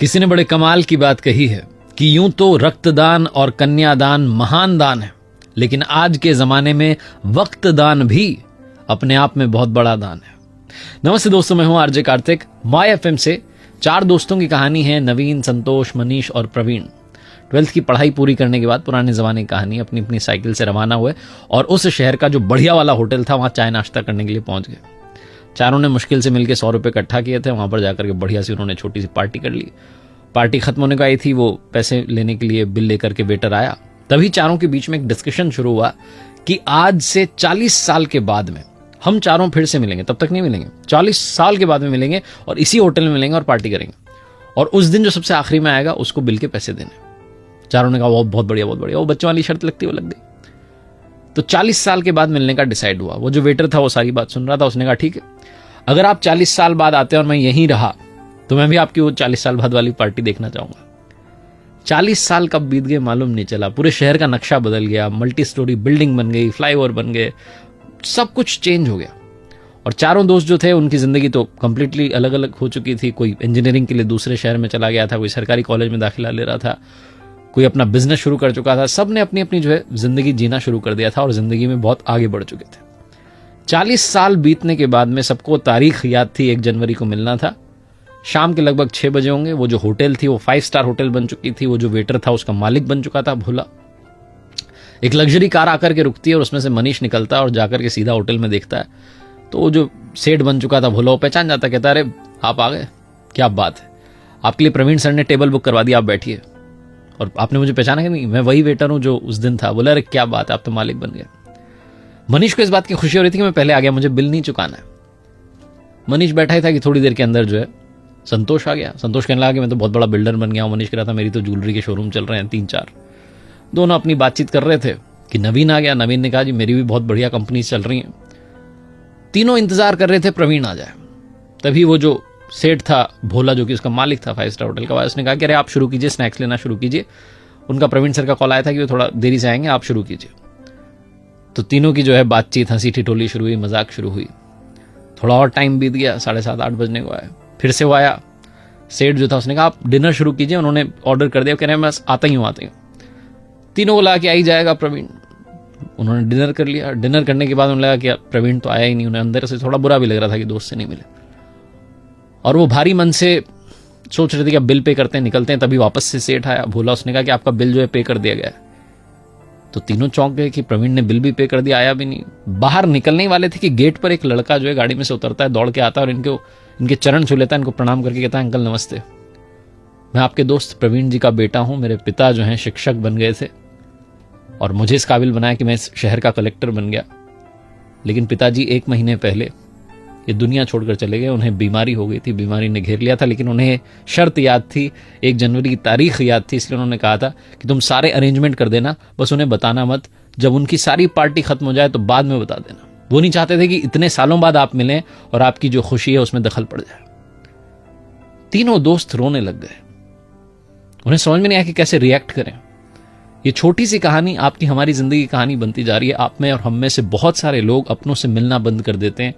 किसी ने बड़े कमाल की बात कही है कि यूं तो रक्तदान और कन्यादान महान दान है, लेकिन आज के जमाने में वक्त दान भी अपने आप में बहुत बड़ा दान है। नमस्ते दोस्तों, मैं हूं आरजे कार्तिक। माय एफएम से 4 दोस्तों की कहानी है, नवीन, संतोष, मनीष और प्रवीण। 12th की पढ़ाई पूरी करने के बाद पुराने जमाने की कहानी अपनी अपनी साइकिल से रवाना हुए और उस शहर का जो बढ़िया वाला होटल था वहां चाय नाश्ता करने के लिए पहुंच गए। चारों ने मुश्किल से मिलकर 100 रुपए इकट्ठा किए थे। वहां पर जाकर के बढ़िया सी उन्होंने छोटी सी पार्टी कर ली। पार्टी खत्म होने को आई थी, वो पैसे लेने के लिए बिल लेकर के वेटर आया। तभी चारों के बीच में एक डिस्कशन शुरू हुआ कि आज से 40 साल के बाद में हम चारों फिर से मिलेंगे। तब तक नहीं मिलेंगे, 40 साल के बाद में मिलेंगे और इसी होटल में मिलेंगे और पार्टी करेंगे, और उस दिन जो सबसे आखिरी में आएगा उसको बिल के पैसे देने। चारों ने कहा बहुत बढ़िया, बहुत बढ़िया। वो बच्चों वाली शर्त लगती वो लग गई। तो 40 साल के बाद मिलने का डिसाइड हुआ। वो जो वेटर था वो सारी बात सुन रहा था। उसने कहा ठीक है, अगर आप 40 साल बाद आते हैं और मैं यहीं रहा तो मैं भी आपकी वो 40 साल बाद वाली पार्टी देखना चाहूंगा। 40 साल कब बीत गए मालूम नहीं चला। पूरे शहर का नक्शा बदल गया, मल्टी स्टोरी बिल्डिंग बन गई, फ्लाईओवर बन गए, सब कुछ चेंज हो गया। और चारों दोस्त जो थे उनकी जिंदगी तो कंप्लीटली अलग अलग हो चुकी थी। कोई इंजीनियरिंग के लिए दूसरे शहर में चला गया था, कोई सरकारी कॉलेज में दाखिला ले रहा था, कोई अपना बिजनेस शुरू कर चुका था। सब ने अपनी अपनी जो है जिंदगी जीना शुरू कर दिया था और जिंदगी में बहुत आगे बढ़ चुके थे। 40 साल बीतने के बाद में सबको तारीख याद थी, 1 जनवरी को मिलना था। शाम के लगभग 6 बजे होंगे। वो जो होटल थी वो 5 स्टार होटल बन चुकी थी। वो जो वेटर था उसका मालिक बन चुका था भोला। एक लग्जरी कार आकर के रुकती है और उसमें से मनीष निकलता है और जाकर के सीधा होटल में देखता है तो वो जो सेठ बन चुका था भोला वो पहचान जाता, कहता अरे आप आ गए, क्या बात है, आपके लिए प्रवीण सर ने टेबल बुक करवा दिया, आप बैठिए। और आपने मुझे पहचाना कि नहीं, मैं वही वेटर हूं जो उस दिन था। बोला अरे क्या बात है, आप तो मालिक बन गए। मनीष को इस बात की खुशी हो रही थी कि मैं पहले आ गया, मुझे बिल नहीं चुकाना है। मनीष बैठा ही था कि थोड़ी देर के अंदर जो है संतोष आ गया। संतोष कहने लगा कि मैं तो बहुत बड़ा बिल्डर बन गया हूं। मनीष कह रहा था मेरी तो ज्वेलरी के शोरूम चल रहे हैं 3-4। दोनों अपनी बातचीत कर रहे थे कि नवीन आ गया। नवीन ने कहा जी मेरी भी बहुत बढ़िया कंपनी चल रही हैं। तीनों इंतजार कर रहे थे प्रवीण आ जाए। तभी वो जो सेठ था भोला, जो कि उसका मालिक था 5 स्टार होटल का, उसने कहा कि अरे आप शुरू कीजिए, स्नैक्स लेना शुरू कीजिए। उनका प्रवीण सर का कॉल आया था कि वो थोड़ा देरी से आएंगे, आप शुरू कीजिए। तो तीनों की जो है बातचीत, हंसी ठिठोली शुरू हुई, मजाक शुरू हुई। थोड़ा और टाइम बीत गया, 7:30-8 बजने को आया। फिर से वो आया। सेठ जो था उसने कहा आप डिनर शुरू कीजिए। उन्होंने ऑर्डर कर दिया, कह रहे हैं बस आता ही हूँ। तीनों को लगा कि आ ही जाएगा प्रवीण। उन्होंने डिनर कर लिया। डिनर करने के बाद उन्हें लगा कि प्रवीण तो आया ही नहीं। उन्हें अंदर से थोड़ा बुरा भी लग रहा था कि दोस्त से नहीं मिले, और वो भारी मन से सोच रहे थे कि अब बिल पे करते हैं, निकलते हैं। तभी वापस से सेठ आया भोला। उसने कहा कि आपका बिल जो है पे कर दिया गया है। तो तीनों चौंक गए कि प्रवीण ने बिल भी पे कर दिया, आया भी नहीं। बाहर निकलने ही वाले थे कि गेट पर एक लड़का जो है गाड़ी में से उतरता है, दौड़ के आता है और इनके चरण छू लेता है, इनको प्रणाम करके कहता है अंकल नमस्ते, मैं आपके दोस्त प्रवीण जी का बेटा हूं। मेरे पिता जो हैं शिक्षक बन गए थे और मुझे इस काबिल बनाया कि मैं इस शहर का कलेक्टर बन गया। लेकिन पिताजी 1 महीने पहले ये दुनिया छोड़कर चले गए। उन्हें बीमारी हो गई थी, बीमारी ने घेर लिया था। लेकिन उन्हें शर्त याद थी, 1 जनवरी की तारीख याद थी, इसलिए उन्होंने कहा था कि तुम सारे अरेंजमेंट कर देना, बस उन्हें बताना मत। जब उनकी सारी पार्टी खत्म हो जाए तो बाद में बता देना। वो नहीं चाहते थे कि इतने सालों बाद आप मिलें और आपकी जो खुशी है उसमें दखल पड़ जाए। तीनों दोस्त रोने लग गए। उन्हें समझ में नहीं आया कि कैसे रिएक्ट करें। ये छोटी सी कहानी आपकी हमारी जिंदगी की कहानी बनती जा रही है। आप में और हम में से बहुत सारे लोग अपनों से मिलना बंद कर देते हैं,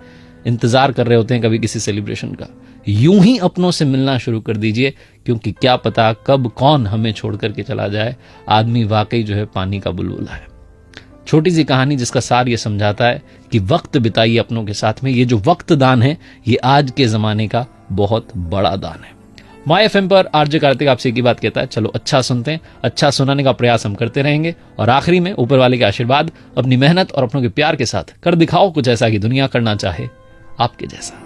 इंतजार कर रहे होते हैं कभी किसी सेलिब्रेशन का। यूं ही अपनों से मिलना शुरू कर दीजिए, क्योंकि क्या पता कब कौन हमें छोड़ करके चला जाए। आदमी वाकई जो है पानी का बुलबुला है। छोटी सी कहानी जिसका सार ये समझाता है कि वक्त बिताइए अपनों के साथ में। ये जो वक्त दान है ये आज के जमाने का बहुत बड़ा दान है। माय एफएम पर आरजे कार्तिक आपसे एक ही बात कहता है, चलो अच्छा सुनते हैं, अच्छा सुनाने का प्रयास हम करते रहेंगे। और आखिरी में ऊपर वाले के आशीर्वाद, अपनी मेहनत और अपनों के प्यार के साथ कर दिखाओ कुछ ऐसा कि दुनिया करना चाहे आपके जैसा।